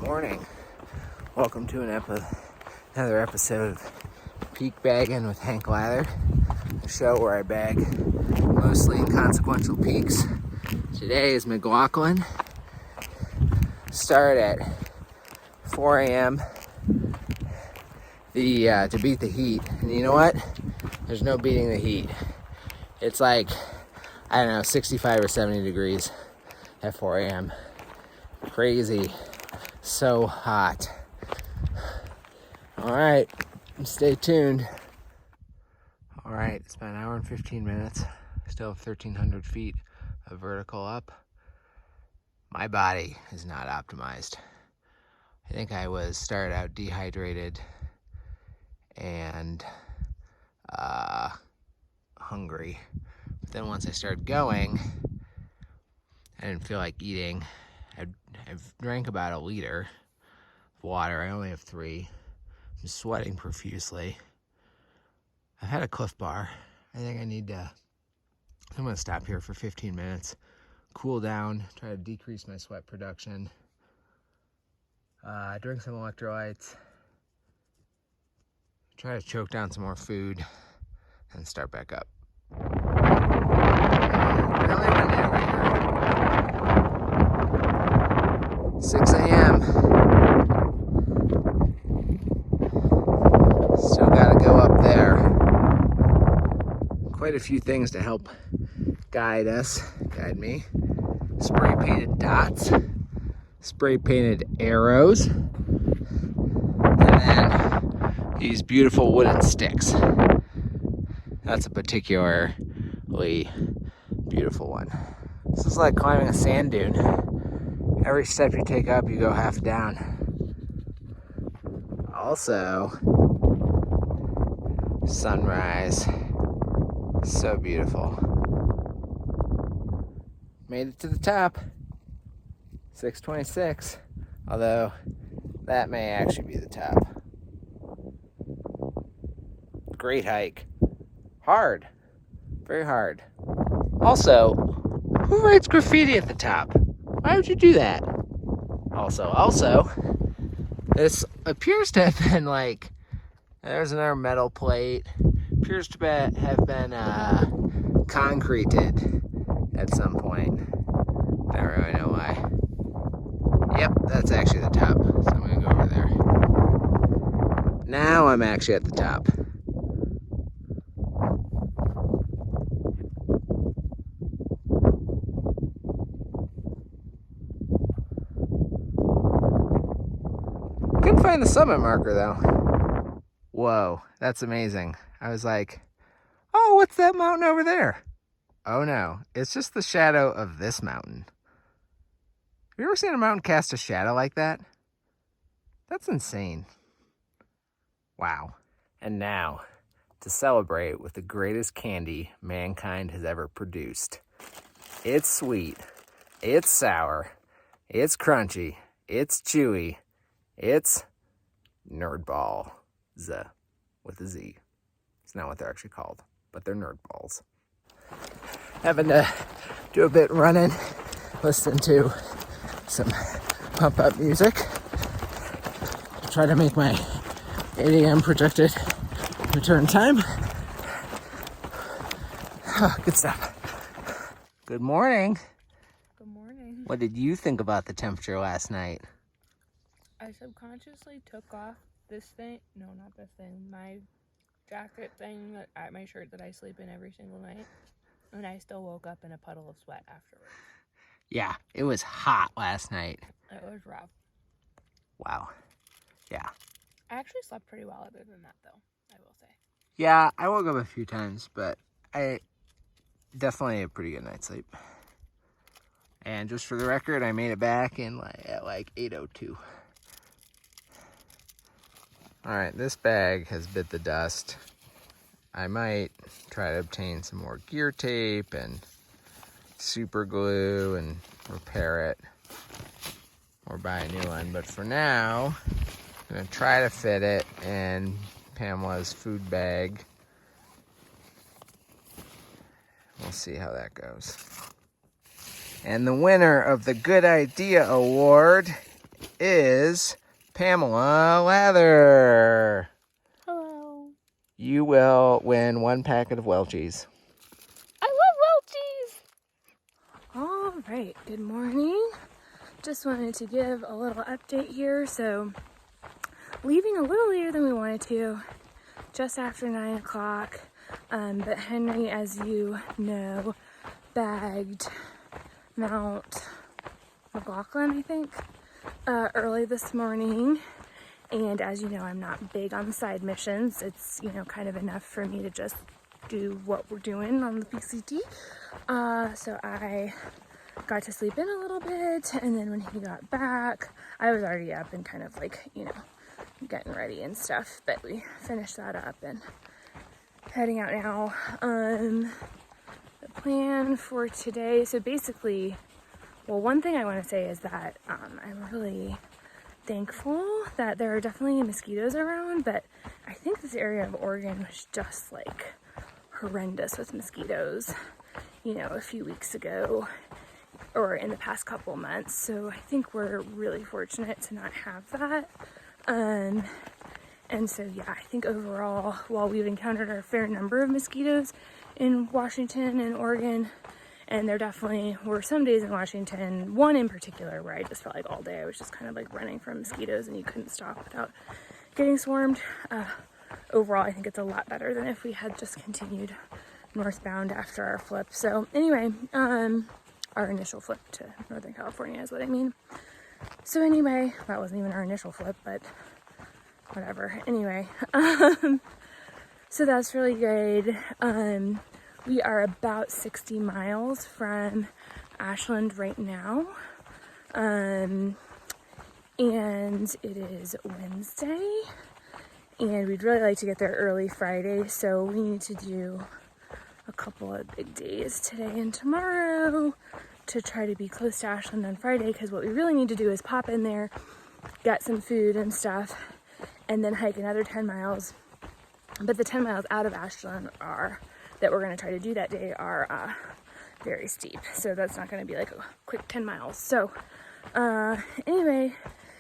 morning. Welcome to another episode of Peak Bagging with Hank Lather, a show where I bag mostly inconsequential peaks. Today is McLaughlin. Start at 4 a.m. To beat the heat. And you know what? There's no beating the heat. It's like, 65 or 70 degrees at 4 a.m. Crazy. So hot. Alright, stay tuned. Alright, it's been an hour and 15 minutes. Still have 1,300 feet of vertical up. My body is not optimized. I think I started out dehydrated and hungry. But then once I started going, I didn't feel like eating. I've drank about 1 liter of water. I only have 3. I'm sweating profusely. I've had a Cliff Bar. I think I'm going to stop here for 15 minutes, cool down, try to decrease my sweat production, drink some electrolytes, try to choke down some more food, and start back up. Really windy over here. 6 a.m. Still gotta go up there. Quite a few things to help guide me. Spray painted dots, spray painted arrows, and then these beautiful wooden sticks. That's a particularly beautiful one. This is like climbing a sand dune. Every step you take up, you go half down. Also, sunrise. So beautiful. Made it to the top. 626. Although, that may actually be the top. Great hike. Hard. Very hard. Also, who writes graffiti at the top? Why would you do that? Also, this appears to have been there's another metal plate. Appears to have been concreted at some point. Don't really know why. Yep, that's actually the top. So I'm gonna go over there. Now I'm actually at the top. Couldn't find the summit marker though. Whoa, that's amazing. I was like, oh, what's that mountain over there? Oh no, it's just the shadow of this mountain. Have you ever seen a mountain cast a shadow like that? That's insane. Wow. And now, to celebrate with the greatest candy mankind has ever produced. It's sweet, it's sour, it's crunchy, it's chewy, it's Nerd Balls with a Z. It's not what they're actually called, but they're Nerd Balls. Having to do a bit running, listen to some pump up music. Try to make my 8 a.m. projected return time. Oh, good stuff. Good morning. Good morning. What did you think about the temperature last night? I subconsciously took off my jacket thing, my shirt that I sleep in every single night, and I still woke up in a puddle of sweat afterwards. Yeah, it was hot last night. It was rough. Wow. Yeah. I actually slept pretty well other than that, though, I will say. Yeah, I woke up a few times, but I definitely had a pretty good night's sleep. And just for the record, I made it back at 8:02. Alright, this bag has bit the dust. I might try to obtain some more gear tape and super glue and repair it. Or buy a new one. But for now, I'm going to try to fit it in Pamela's food bag. We'll see how that goes. And the winner of the Good Idea Award is Pamela Lather. Hello. You will win 1 packet of Welch's. I love Welch's. All right, good morning. Just wanted to give a little update here. So leaving a little later than we wanted to, just after 9 o'clock. But Henry, as you know, bagged Mount McLaughlin, I think, early this morning. And as you know, I'm not big on side missions. It's, kind of enough for me to just do what we're doing on the PCT. So I got to sleep in a little bit, and then when he got back, I was already up and kind of like, getting ready and stuff, but we finished that up and heading out now. The plan for today, so basically, well, one thing I want to say is that I'm really thankful that there are definitely mosquitoes around, but I think this area of Oregon was just like horrendous with mosquitoes, a few weeks ago or in the past couple months. So I think we're really fortunate to not have that. And so, yeah, I think overall, while we've encountered a fair number of mosquitoes in Washington and Oregon, and there definitely were some days in Washington, one in particular, where I just felt like all day I was just kind of like running from mosquitoes and you couldn't stop without getting swarmed. Overall, I think it's a lot better than if we had just continued northbound after our flip. So anyway, our initial flip to Northern California is what I mean. So anyway, that wasn't even our initial flip, but whatever. Anyway, so that's really good. We are about 60 miles from Ashland right now. And it is Wednesday. And we'd really like to get there early Friday. So we need to do a couple of big days today and tomorrow to try to be close to Ashland on Friday. Because what we really need to do is pop in there, get some food and stuff, and then hike another 10 miles. But the 10 miles out of Ashland that we're going to try to do that day are very steep. So that's not going to be like a quick 10 miles. So anyway,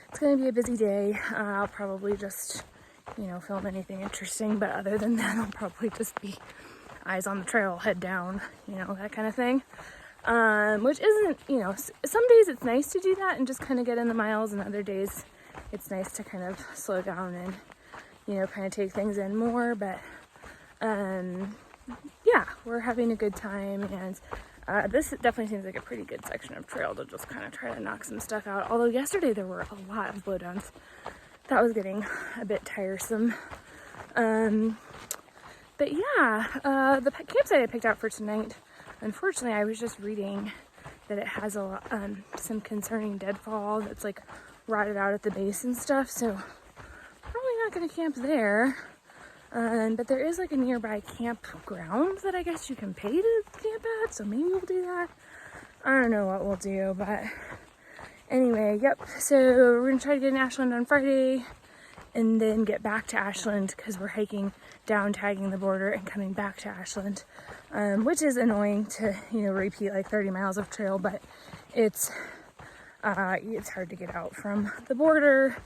it's going to be a busy day. I'll probably just, film anything interesting. But other than that, I'll probably just be eyes on the trail, head down, that kind of thing. Which isn't, some days it's nice to do that and just kind of get in the miles, and other days it's nice to kind of slow down and, kind of take things in more. But yeah, we're having a good time, and this definitely seems like a pretty good section of trail to just kind of try to knock some stuff out. Although yesterday there were a lot of blowdowns. That was getting a bit tiresome. But yeah, the campsite I picked out for tonight, unfortunately, I was just reading that it has some concerning deadfall that's like rotted out at the base and stuff. So probably not going to camp there. But there is like a nearby campground that I guess you can pay to camp at, so maybe we'll do that. I don't know what we'll do, but anyway, yep. So we're gonna try to get in Ashland on Friday, and then get back to Ashland because we're hiking down, tagging the border, and coming back to Ashland, which is annoying to repeat like 30 miles of trail, but it's hard to get out from the border.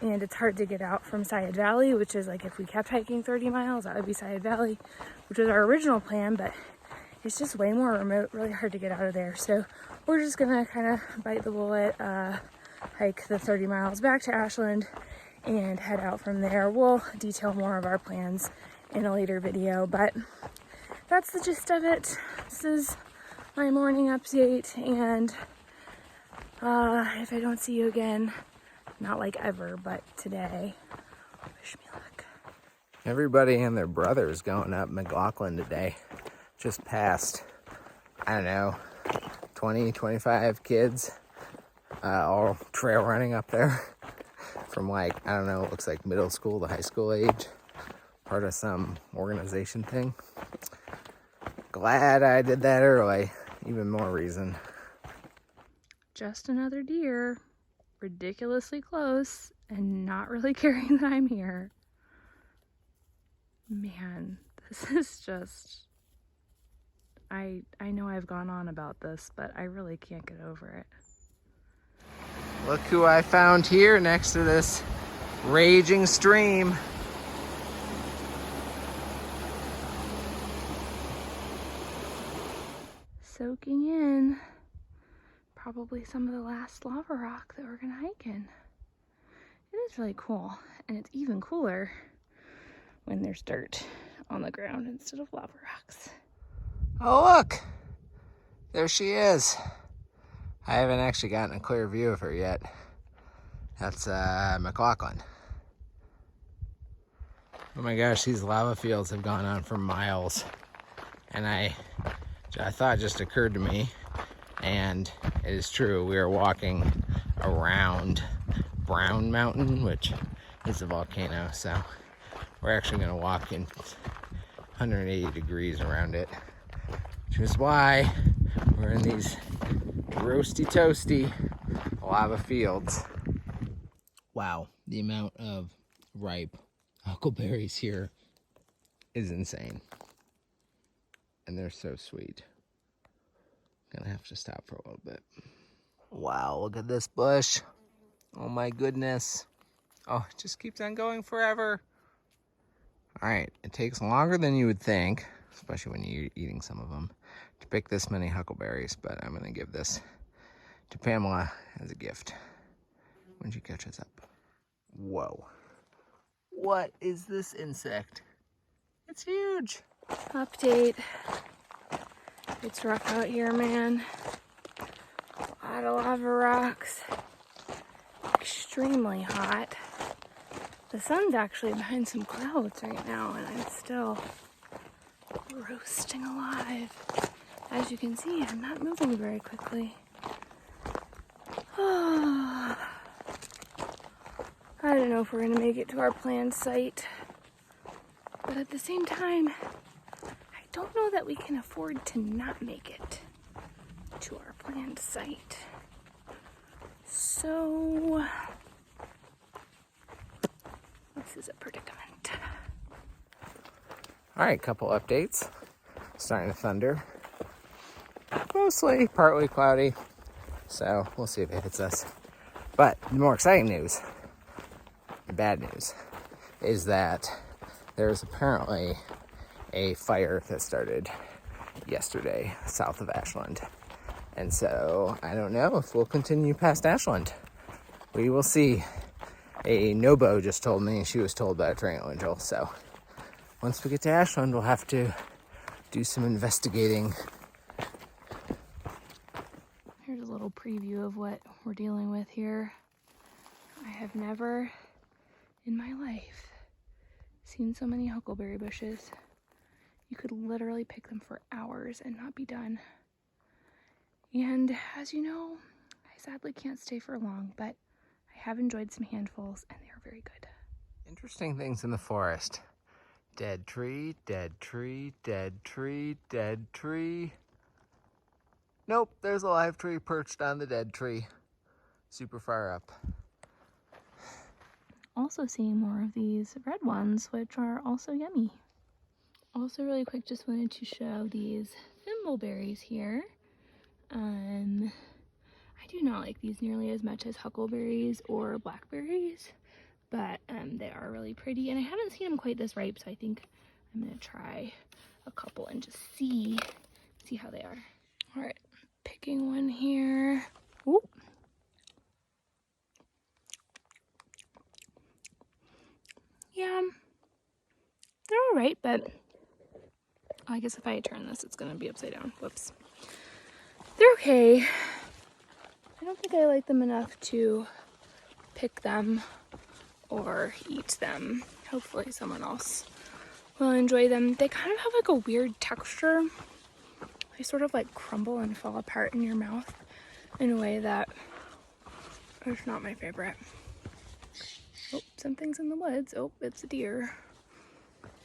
And it's hard to get out from Sayed Valley, which is like if we kept hiking 30 miles, that would be Sayed Valley, which was our original plan, but it's just way more remote, really hard to get out of there. So we're just gonna kind of bite the bullet, hike the 30 miles back to Ashland and head out from there. We'll detail more of our plans in a later video, but that's the gist of it. This is my morning update, and if I don't see you again, not like ever, but today, wish me luck. Everybody and their brother is going up McLaughlin today. Just passed, I don't know, 20, 25 kids, all trail running up there from like, I don't know, it looks like middle school to high school age. Part of some organization thing. Glad I did that early. Even more reason. Just another deer. Ridiculously close and not really caring that I'm here. Man, this is just, I know I've gone on about this, but I really can't get over it. Look who I found here next to this raging stream. Soaking in probably some of the last lava rock that we're gonna hike in. It is really cool, and it's even cooler when there's dirt on the ground instead of lava rocks. Oh, look! There she is. I haven't actually gotten a clear view of her yet. That's McLaughlin. Oh my gosh, these lava fields have gone on for miles. And I thought it just occurred to me, and it is true, we are walking around Brown Mountain, which is a volcano, so we're actually gonna walk in 180 degrees around it, which is why we're in these roasty toasty lava fields. Wow, the amount of ripe huckleberries here is insane. And they're so sweet. Gonna have to stop for a little bit. Wow, look at this bush. Oh my goodness. Oh, it just keeps on going forever. All right, it takes longer than you would think, especially when you're eating some of them, to pick this many huckleberries, but I'm gonna give this to Pamela as a gift when she catches up. Whoa. What is this insect? It's huge. Update. It's rough out here, man. A lot of lava rocks. Extremely hot. The sun's actually behind some clouds right now, and I'm still roasting alive. As you can see, I'm not moving very quickly. I don't know if we're gonna make it to our planned site, but at the same time, I don't know that we can afford to not make it to our planned site. So, this is a predicament. All right, couple updates. Starting to thunder. Mostly partly cloudy, so we'll see if it hits us. But the more exciting news, the bad news, is that there's apparently a fire that started yesterday south of Ashland. And so I don't know if we'll continue past Ashland. We will see. A Nobo just told me, she was told by a trail angel. So once we get to Ashland, we'll have to do some investigating. Here's a little preview of what we're dealing with here. I have never in my life seen so many huckleberry bushes. You could literally pick them for hours and not be done. And as you know, I sadly can't stay for long, but I have enjoyed some handfuls and they are very good. Interesting things in the forest. Dead tree, dead tree, dead tree, dead tree. Nope, there's a live tree perched on the dead tree. Super far up. Also seeing more of these red ones, which are also yummy. Also really quick, just wanted to show these thimbleberries here. I do not like these nearly as much as huckleberries or blackberries, but they are really pretty, and I haven't seen them quite this ripe, so I think I'm gonna try a couple and just see how they are. All right, picking one here. Ooh. Yeah, they're all right, but I guess if I turn this, it's gonna be upside down. Whoops. They're okay. I don't think I like them enough to pick them or eat them. Hopefully someone else will enjoy them. They kind of have like a weird texture. They sort of like crumble and fall apart in your mouth in a way that is not my favorite. Oh, something's in the woods. Oh, it's a deer.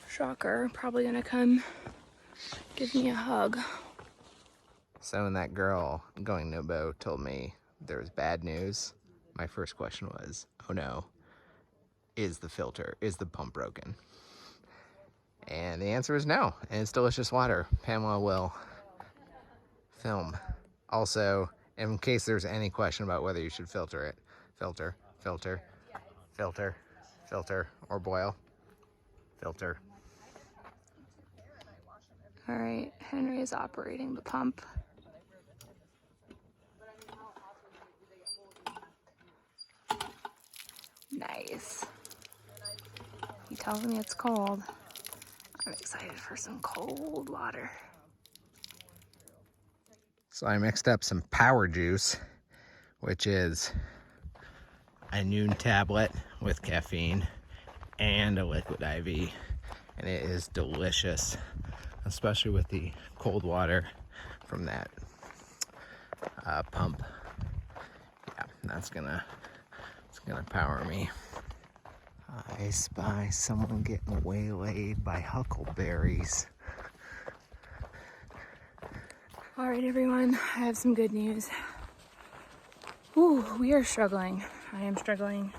Shocker. Probably gonna come give me a hug. So when that girl going Nobo told me there was bad news, my first question was, oh no, is the pump broken? And the answer is no, and it's delicious water. Pamela will film. Also, in case there's any question about whether you should filter it, filter, filter, filter, filter, or boil, filter. All right, Henry is operating the pump. Nice. He tells me it's cold. I'm excited for some cold water. So I mixed up some power juice, which is a noon tablet with caffeine and a liquid IV. And it is delicious, especially with the cold water from that pump. Yeah, it's gonna power me. I spy someone getting waylaid by huckleberries. All right, everyone, I have some good news. Ooh, we are struggling. I am struggling.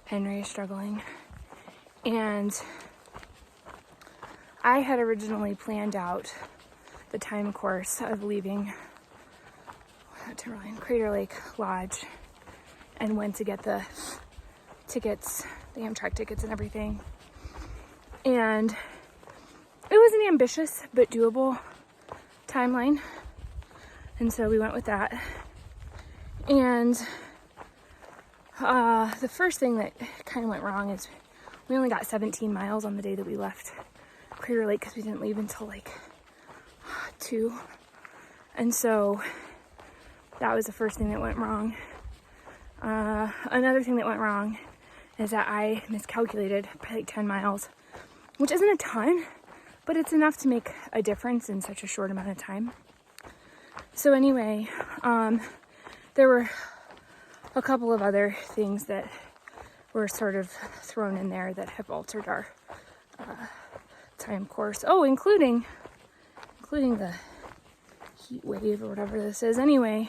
Henry is struggling. And I had originally planned out the time course of leaving Timberline Crater Lake Lodge and went to get the tickets, the Amtrak tickets and everything. And it was an ambitious but doable timeline. And so we went with that. And the first thing that kind of went wrong is we only got 17 miles on the day that we left Crater Lake because we didn't leave until like 2. And so that was the first thing that went wrong. Another thing that went wrong is that I miscalculated by like 10 miles, which isn't a ton, but it's enough to make a difference in such a short amount of time. So anyway, there were a couple of other things that were sort of thrown in there that have altered our time course. Oh, including the heat wave or whatever this is. Anyway,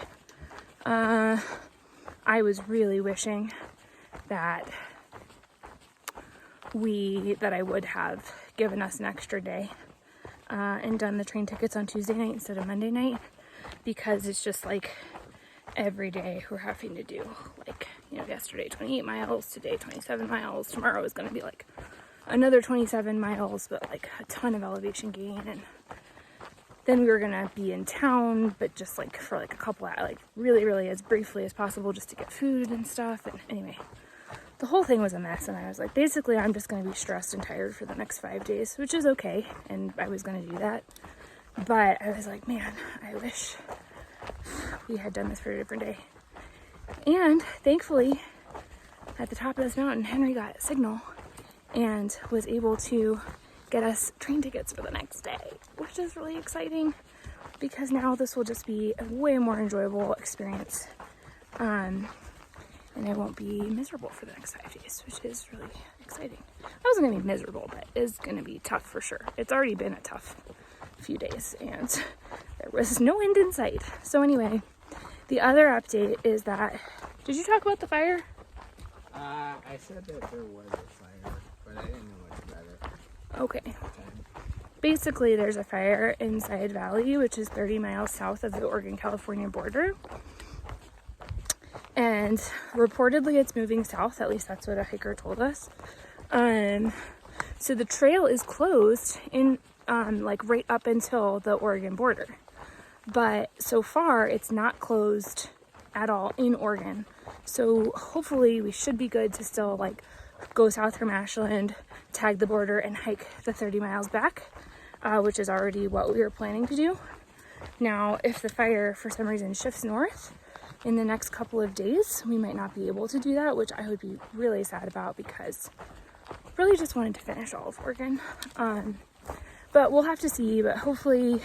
I was really wishing that I would have given us an extra day and done the train tickets on Tuesday night instead of Monday night, because it's just like every day we're having to do, like, yesterday 28 miles, today 27 miles, tomorrow is going to be like another 27 miles, but like a ton of elevation gain. And then we were going to be in town, but just like for like a couple of, like really as briefly as possible just to get food and stuff. And anyway, the whole thing was a mess. And I was like, basically I'm just going to be stressed and tired for the next 5 days, which is okay. And I was going to do that. But I was like, man, I wish we had done this for a different day. And thankfully, at the top of this mountain, Henry got a signal and was able to get us train tickets for the next day, which is really exciting because now this will just be a way more enjoyable experience. And I won't be miserable for the next 5 days, which is really exciting. I wasn't going to be miserable, but it's going to be tough for sure. It's already been a tough few days and there was no end in sight. So anyway, the other update is that, did you talk about the fire? I said that there was a fire, but I didn't know much about it. Okay. Basically, there's a fire in Side Valley, which is 30 miles south of the Oregon-California border. And reportedly it's moving south, at least that's what a hiker told us. So the trail is closed in like right up until the Oregon border. But so far it's not closed at all in Oregon. So hopefully we should be good to still like go south from Ashland, tag the border and hike the 30 miles back, which is already what we were planning to do. Now, if the fire for some reason shifts north in the next couple of days, we might not be able to do that, which I would be really sad about because I really just wanted to finish all of Oregon. But we'll have to see, but hopefully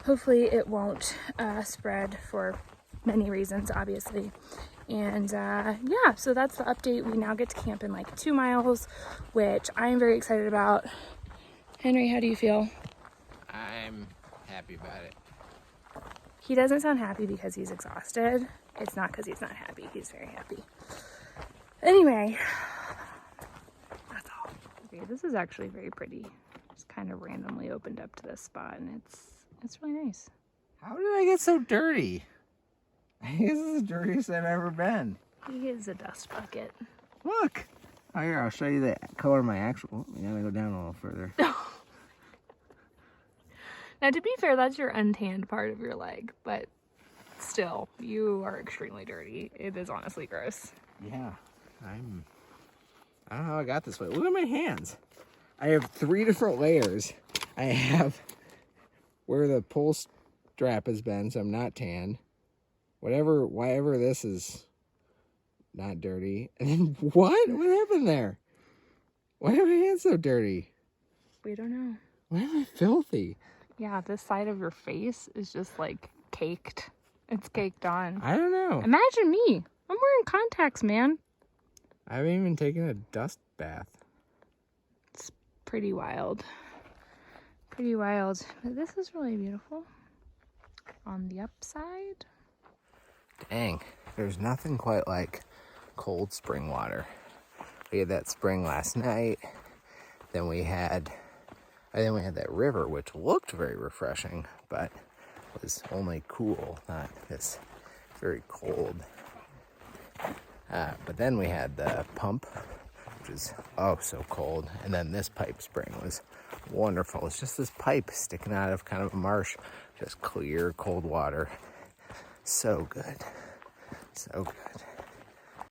it won't spread for many reasons, obviously. And yeah, so that's the update. We now get to camp in like 2 miles, which I am very excited about. Henry, how do you feel? I'm happy about it. He doesn't sound happy because he's exhausted. It's not because he's not happy. He's very happy. Anyway, that's all. Okay, this is actually very pretty. Just kind of randomly opened up to this spot, and it's really nice. How did I get so dirty? This is the dirtiest I've ever been. He is a dust bucket. Look. Oh, here, I'll show you the color of my actual. I gotta go down a little further. Now, to be fair, that's your untanned part of your leg, but still, you are extremely dirty. It is honestly gross. Yeah, I don't know how I got this way. Look at my hands. I have 3 different layers. I have where the pull strap has been, so I'm not tan. Whatever this is not dirty. And then what? What happened there? Why are my hands so dirty? We don't know. Why am I filthy? Yeah, this side of your face is just like caked. It's caked on. I don't know. Imagine me. I'm wearing contacts, man. I haven't even taken a dust bath. It's pretty wild. Pretty wild. But this is really beautiful. On the upside. Dang, there's nothing quite like cold spring water. We had that spring last night. Then we had that river, which looked very refreshing, but was only cool, not this very cold. But then we had the pump, which is oh so cold. And then this pipe spring was wonderful. It's just this pipe sticking out of kind of a marsh, just clear, cold water. So good. So good.